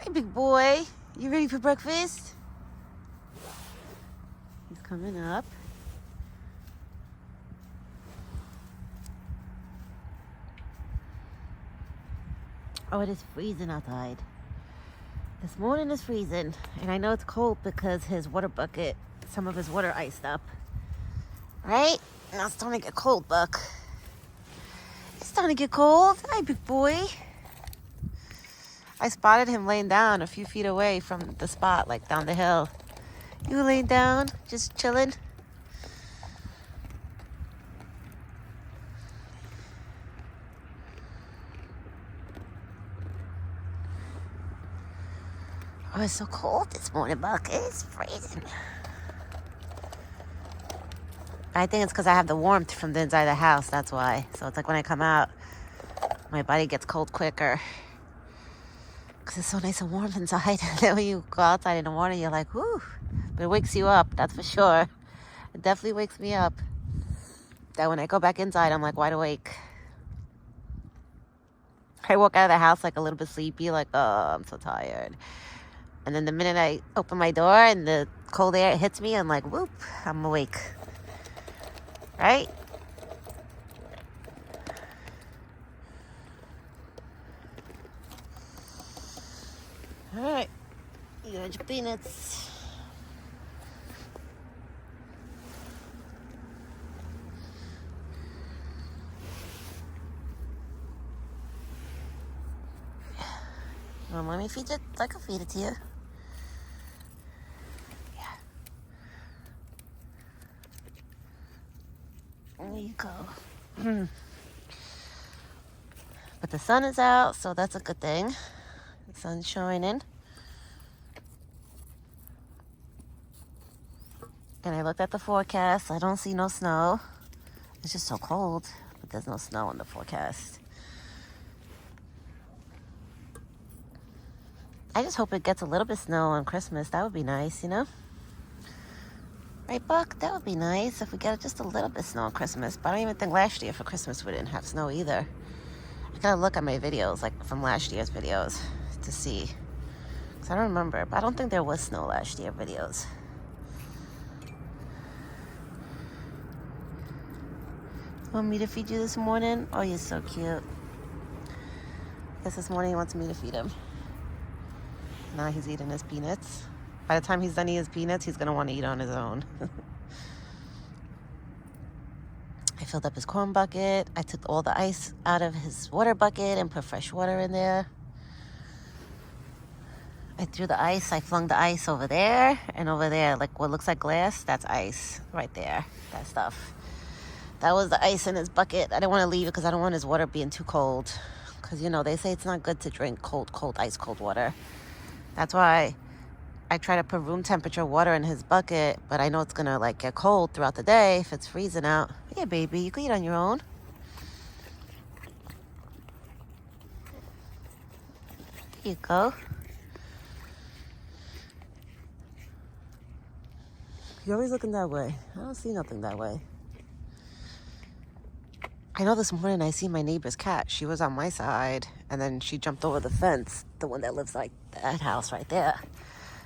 Hey, big boy. You ready for breakfast? He's coming up. Oh, it is freezing outside. This morning is freezing. And I know it's cold because his water bucket, some of his water iced up. Right? Now it's starting to get cold, Buck. It's starting to get cold. Hi, big boy. I spotted him laying down a few feet away from the spot, like down the hill. You laying down, just chilling? Oh, it's so cold this morning, Buck. It's freezing. I think it's because I have the warmth from the inside of the house. That's why. So it's like when I come out, my body gets cold quicker. Because it's so nice and warm inside. And then when you go outside in the morning, you're like, whoo. But it wakes you up, that's for sure. It definitely wakes me up. That when I go back inside, I'm like wide awake. I walk out of the house like a little bit sleepy, like, oh, I'm so tired. And then the minute I open my door and the cold air hits me, I'm like, whoop, I'm awake. Right? All right. You got your peanuts. Let me feed it. I can feed it to you. Yeah. There you go. But the sun is out, so that's a good thing. The sun's shining. And I looked at the forecast. I don't see no snow. It's just so cold, but there's no snow in the forecast. I just hope it gets a little bit of snow on Christmas. That would be nice, you know? Right, Buck? That would be nice if we get just a little bit of snow on Christmas. But I don't even think last year for Christmas we didn't have snow either. I gotta look at my videos, like from last year's videos, to see. Because I don't remember, but I don't think there was snow last year videos. Want me to feed you this morning? Oh, you're so cute. I guess this morning he wants me to feed him. Now he's eating his peanuts. By the time he's done eating his peanuts, he's going to want to eat on his own. I filled up his corn bucket. I took all the ice out of his water bucket and put fresh water in there. I threw the ice. I flung the ice over there and over there. Like what looks like glass, that's ice right there. That stuff. That was the ice in his bucket. I didn't want to leave it because I don't want his water being too cold. Because, you know, they say it's not good to drink cold, ice cold water. That's why I try to put room temperature water in his bucket, but I know it's going to, like, get cold throughout the day if it's freezing out. Yeah, baby, you can eat on your own. Here you go. You're always looking that way. I don't see nothing that way. I know this morning I see my neighbor's cat. She was on my side, and then she jumped over the fence, the one that lives like that house right there.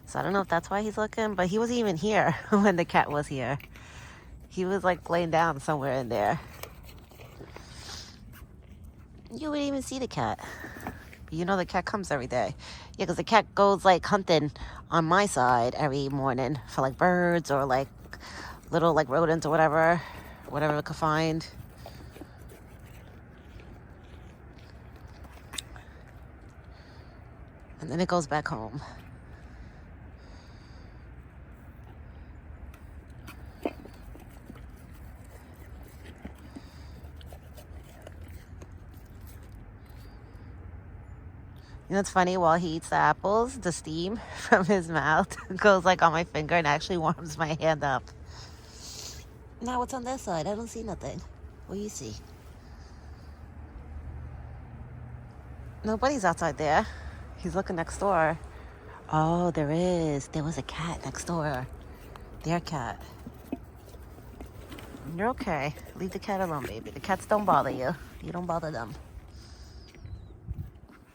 So I don't know if that's why he's looking, but he wasn't even here when the cat was here. He was like laying down somewhere in there. You wouldn't even see the cat. But you know the cat comes every day. Yeah, because the cat goes like hunting on my side every morning for like birds or like little like rodents or whatever it could find. And then it goes back home. You know, it's funny, while he eats the apples, the steam from his mouth goes like on my finger and actually warms my hand up. Now what's on this side? I don't see nothing. What do you see? Nobody's outside there. He's looking next door. Oh, there is. There was a cat next door. Their cat. You're okay. Leave the cat alone, baby. The cats don't bother you. You don't bother them.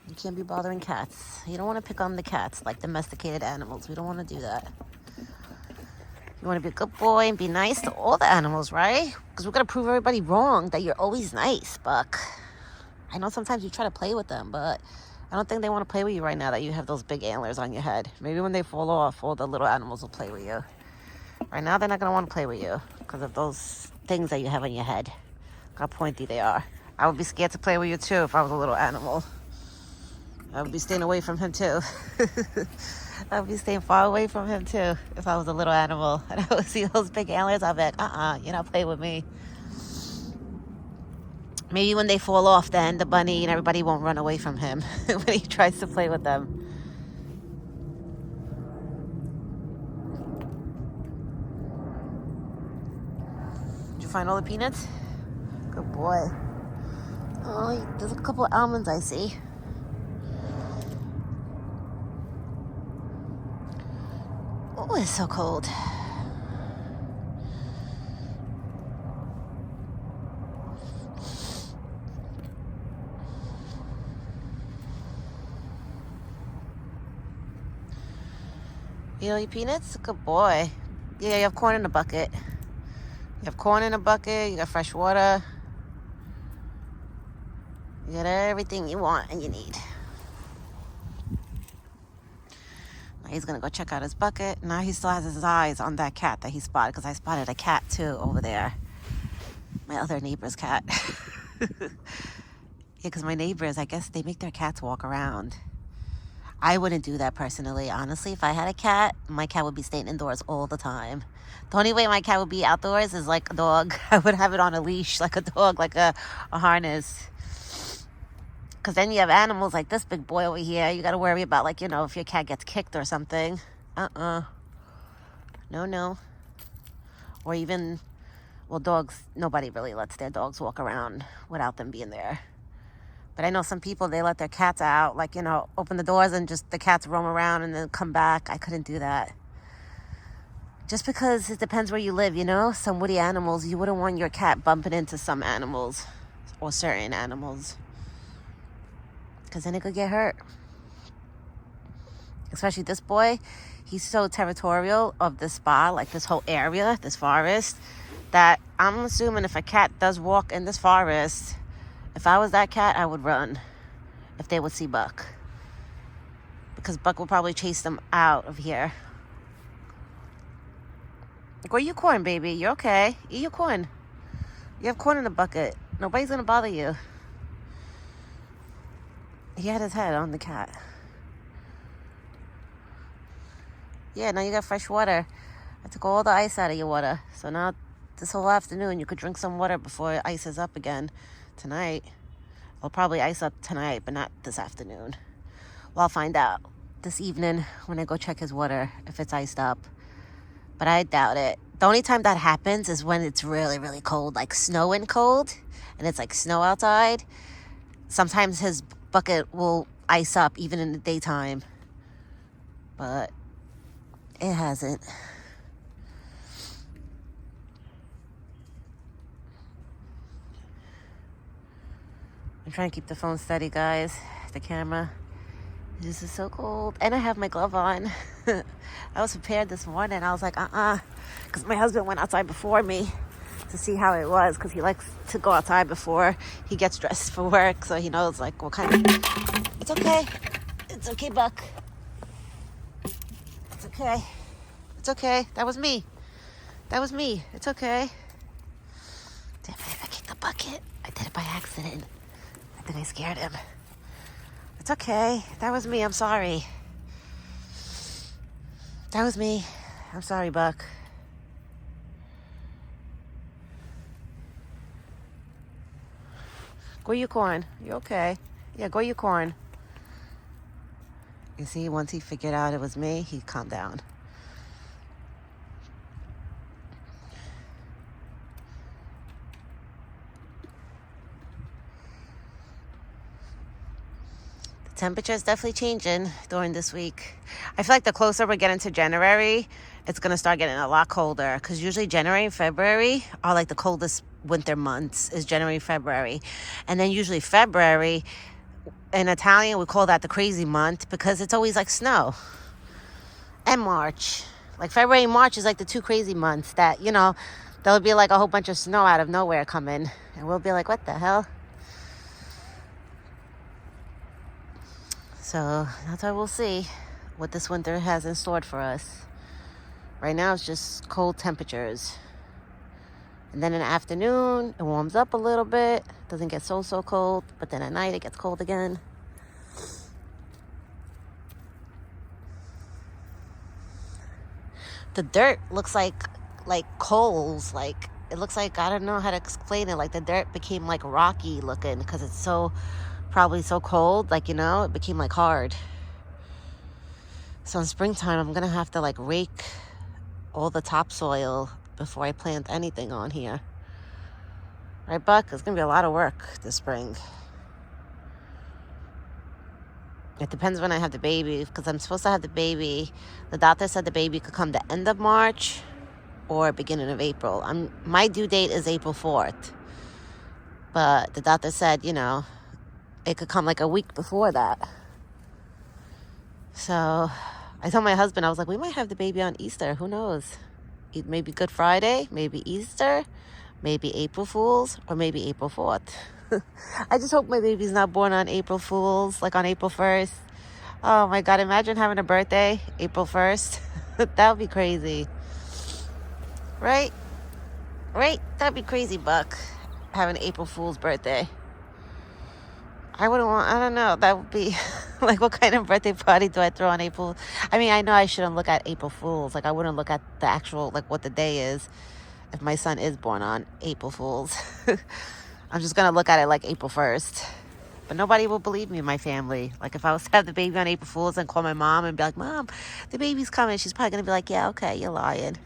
You can't be bothering cats. You don't want to pick on the cats like domesticated animals. We don't want to do that. You want to be a good boy and be nice to all the animals, right? Because we're going to prove everybody wrong that you're always nice, Buck. I know sometimes you try to play with them, but I don't think they want to play with you right now that you have those big antlers on your head. Maybe when they fall off, all the little animals will play with you. Right now, they're not going to want to play with you because of those things that you have on your head. How pointy they are. I would be scared to play with you, too, if I was a little animal. I would be staying away from him, too. I would be staying far away from him, too, if I was a little animal. And I would see those big antlers, I'd be like, you're not playing with me. Maybe when they fall off, then the bunny and everybody won't run away from him when he tries to play with them. Did you find all the peanuts? Good boy. Oh, there's a couple of almonds I see. Oh, it's so cold. You know your peanuts? Good boy. Yeah, you have corn in a bucket. You have corn in a bucket. You got fresh water. You got everything you want and you need. Now he's going to go check out his bucket. Now he still has his eyes on that cat that he spotted, because I spotted a cat too over there. My other neighbor's cat. Yeah, because my neighbors, I guess they make their cats walk around. I wouldn't do that personally. Honestly, if I had a cat, my cat would be staying indoors all the time. The only way my cat would be outdoors is like a dog. I would have it on a leash like a dog, like a harness. Because then you have animals like this big boy over here. You got to worry about, like, if your cat gets kicked or something. No. Or even, well, dogs, nobody really lets their dogs walk around without them being there. But I know some people, they let their cats out, like, open the doors and just the cats roam around and then come back. I couldn't do that. Just because it depends where you live, Some woody animals, you wouldn't want your cat bumping into some animals or certain animals, because then it could get hurt. Especially this boy, he's so territorial of this spa, like this whole area, this forest, that I'm assuming if a cat does walk in this forest, if I was that cat, I would run if they would see Buck. Because Buck will probably chase them out of here. Go eat your corn, baby. You're okay. Eat your corn. You have corn in the bucket. Nobody's going to bother you. He had his head on the cat. Yeah, now you got fresh water. I took all the ice out of your water. So now this whole afternoon you could drink some water before it ices up again. Tonight. I'll probably ice up tonight, but not this afternoon. Well, I'll find out this evening when I go check his water if it's iced up. But I doubt it. The only time that happens is when it's really, really cold, like snowing cold, and it's like snow outside. Sometimes his bucket will ice up even in the daytime. But it hasn't. I'm trying to keep the phone steady, guys. The camera. This is so cold. And I have my glove on. I was prepared this morning. I was like, because my husband went outside before me to see how it was, because he likes to go outside before he gets dressed for work, so he knows, like, what kind of... It's okay. It's okay, Buck. It's okay. It's okay. That was me. It's okay. Damn it, if I kicked the bucket. I did it by accident. I think I scared him. It's okay. That was me. I'm sorry. That was me. I'm sorry, Buck. Go eat your corn. You okay? Yeah, go eat your corn. You see, once he figured out it was me, he calmed down. Temperature is definitely changing during this week. I feel like the closer we're getting to January, it's going to start getting a lot colder, because usually January and February are like the coldest winter months, is January, February. And then usually February, in Italian, we call that the crazy month because it's always like snow. And March. Like February and March is like the two crazy months that, you know, there'll be like a whole bunch of snow out of nowhere coming. And we'll be like, what the hell? So that's why we'll see what this winter has in store for us. Right now it's just cold temperatures. And then in the afternoon, it warms up a little bit. Doesn't get so cold. But then at night, it gets cold again. The dirt looks like coals. Like, it looks like, I don't know how to explain it. Like, the dirt became, like, rocky looking because it's so, probably so cold. Like, you know, it became, like, hard. So in springtime, I'm going to have to, like, rake all the topsoil before I plant anything on here. Right, Buck? It's going to be a lot of work this spring. It depends when I have the baby, because I'm supposed to have the baby. The doctor said the baby could come the end of March or beginning of April. My due date is April 4th. But the doctor said, you know, it could come like a week before that. So I told my husband, I was like, we might have the baby on Easter. Who knows? Maybe Good Friday, maybe Easter, maybe April Fool's, or maybe April 4th. I just hope my baby's not born on April Fool's, like on April 1st. Oh my God, imagine having a birthday April 1st. That would be crazy. Right? Right? That'd be crazy, Buck, having April Fool's birthday. I wouldn't want, I don't know, that would be, like, what kind of birthday party do I throw on April? I mean, I know I shouldn't look at April Fool's. Like, I wouldn't look at the actual, like, what the day is if my son is born on April Fool's. I'm just going to look at it like April 1st. But nobody will believe me in my family. Like, if I was to have the baby on April Fool's and call my mom and be like, Mom, the baby's coming, she's probably going to be like, yeah, okay, you're lying.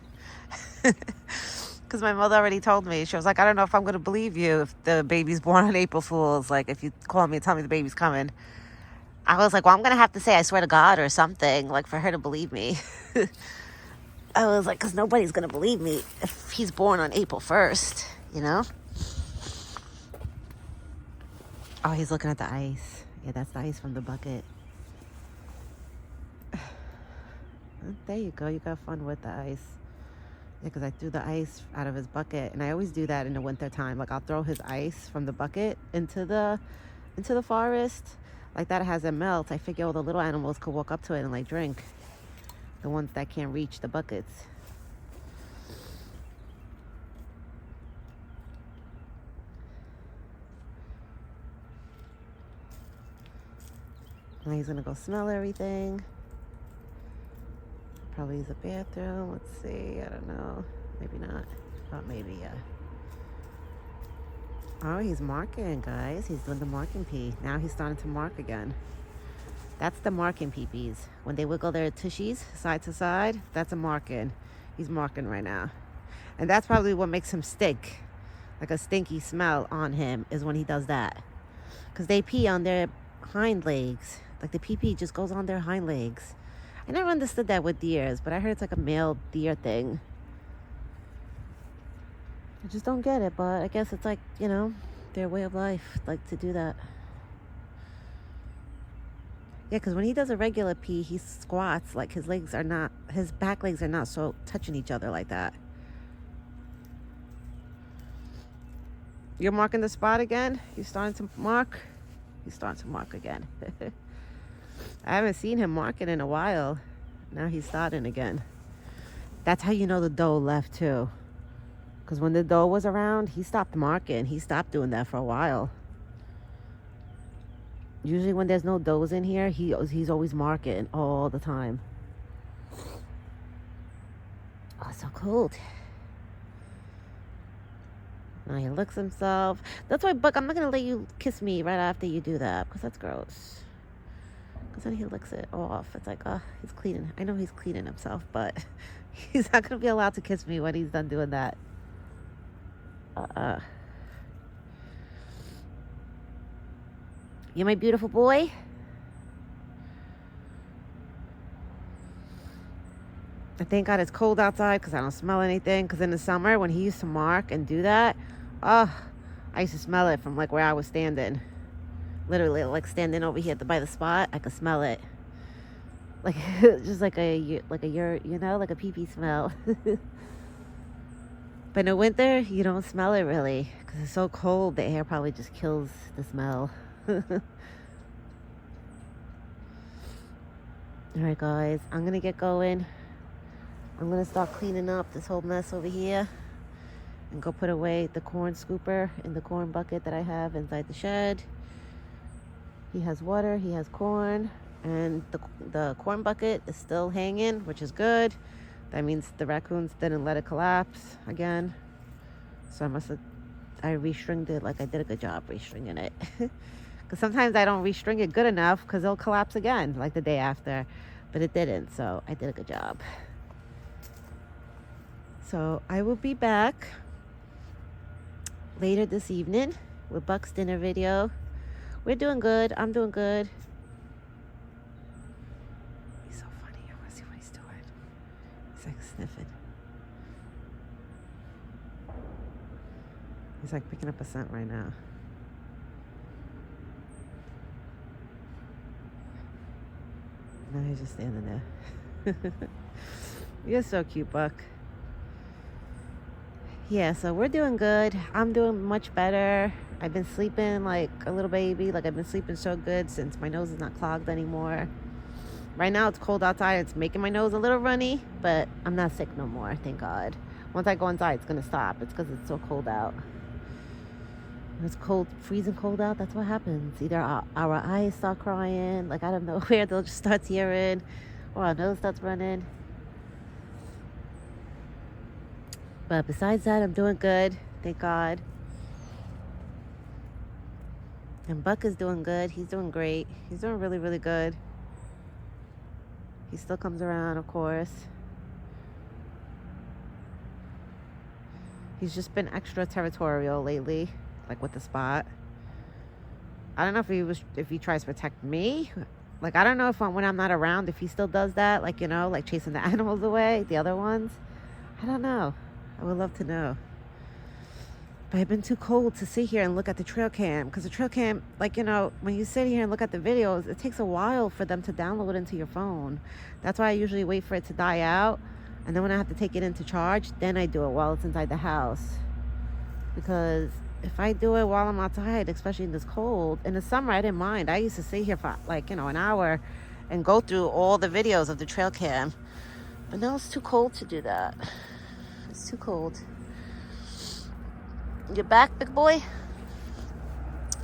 Because my mother already told me. She was like, I don't know if I'm going to believe you if the baby's born on April Fool's. Like, if you call me and tell me the baby's coming. I was like, well, I'm going to have to say I swear to God or something, like, for her to believe me. I was like, because nobody's going to believe me if he's born on April 1st, you know? Oh, he's looking at the ice. Yeah, that's the ice from the bucket. There you go. You got fun with the ice. Yeah, because I threw the ice out of his bucket, and I always do that in the winter time. Like, I'll throw his ice from the bucket into the forest. Like, that has it melt. I figure all the little animals could walk up to it and, like, drink. The ones that can't reach the buckets. Now he's gonna go smell everything. Probably use a bathroom. Let's see. I don't know. Maybe not. Oh, maybe, yeah. Oh, he's marking, guys. He's doing the marking pee. Now he's starting to mark again. That's the marking pee-pees. When they wiggle their tushies side to side, that's a marking. He's marking right now. And that's probably what makes him stink. Like a stinky smell on him is when he does that. Because they pee on their hind legs. Like the pee-pee just goes on their hind legs. I never understood that with deers, but I heard it's like a male deer thing. I just don't get it, but I guess it's like, you know, their way of life, like to do that. Yeah, because when he does a regular pee, he squats, like his back legs are not so touching each other like that. You're marking the spot again? You starting to mark? He's starting to mark again. I haven't seen him marking in a while. Now he's starting again. That's how you know the doe left too. Because when the doe was around, he stopped marking. He stopped doing that for a while. Usually when there's no does in here, he's always marking all the time. Oh, it's so cold. Now he licks himself. That's why, Buck, I'm not going to let you kiss me right after you do that. Because that's gross. Because then he licks it off. It's like, oh, he's cleaning. I know he's cleaning himself, but he's not going to be allowed to kiss me when he's done doing that. You my beautiful boy? I thank God it's cold outside because I don't smell anything. Because in the summer, when he used to mark and do that, oh, I used to smell it from like where I was standing. Literally, like standing over here by the spot, I could smell it. Like just like a like a pee-pee smell. But in the winter, you don't smell it really because it's so cold. The air probably just kills the smell. All right, guys, I'm gonna get going. I'm gonna start cleaning up this whole mess over here and go put away the corn scooper in the corn bucket that I have inside the shed. He has water, he has corn, and the corn bucket is still hanging, which is good. That means the raccoons didn't let it collapse again. So I restringed it. Like, I did a good job restringing it. Because sometimes I don't restring it good enough because it'll collapse again, like the day after. But it didn't, so I did a good job. So I will be back later this evening with Buck's dinner video. We're doing good. I'm doing good. He's so funny. I want to see what he's doing. He's like sniffing. He's like picking up a scent right now. No, he's just standing there. You're so cute, Buck. Yeah, so we're doing good. I'm doing much better. I've been sleeping like a little baby. Like, I've been sleeping so good since my nose is not clogged anymore. Right now it's cold outside. It's making my nose a little runny, but I'm not sick no more, thank God. Once I go inside, it's going to stop. It's because it's so cold out. When it's cold, freezing cold out, that's what happens. Either our eyes start crying, like out of nowhere, they'll just start tearing, or our nose starts running. But besides that, I'm doing good, thank God. And Buck is doing good. He's doing great. He's doing really, really good. He still comes around, of course. He's just been extra territorial lately, like with the spot. I don't know if he tries to protect me. Like, I don't know if when I'm not around, if he still does that, like, like chasing the animals away, the other ones. I don't know. I would love to know. But I've been too cold to sit here and look at the trail cam. Because the trail cam, like, when you sit here and look at the videos, it takes a while for them to download into your phone. That's why I usually wait for it to die out. And then when I have to take it into charge, then I do it while it's inside the house. Because if I do it while I'm outside, especially in this cold, in the summer, I didn't mind. I used to sit here for like, an hour and go through all the videos of the trail cam. But now it's too cold to do that. It's too cold. You're back, big boy?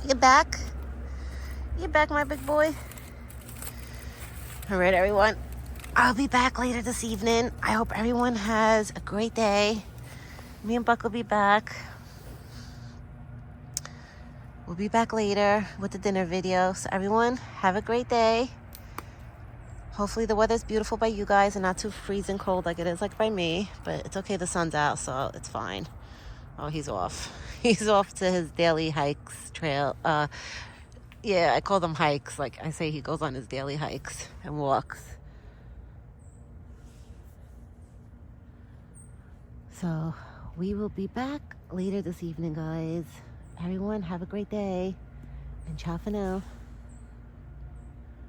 You're back? You're back, my big boy? All right, everyone. I'll be back later this evening. I hope everyone has a great day. Me and Buck will be back. We'll be back later with the dinner video. So everyone, have a great day. Hopefully the weather's beautiful by you guys and not too freezing cold like it is like by me. But it's okay, the sun's out, so it's fine. Oh, he's off. He's off to his daily hikes, trail. Yeah, I call them hikes. Like I say, he goes on his daily hikes and walks. So we will be back later this evening, guys. Everyone, have a great day. And ciao for now.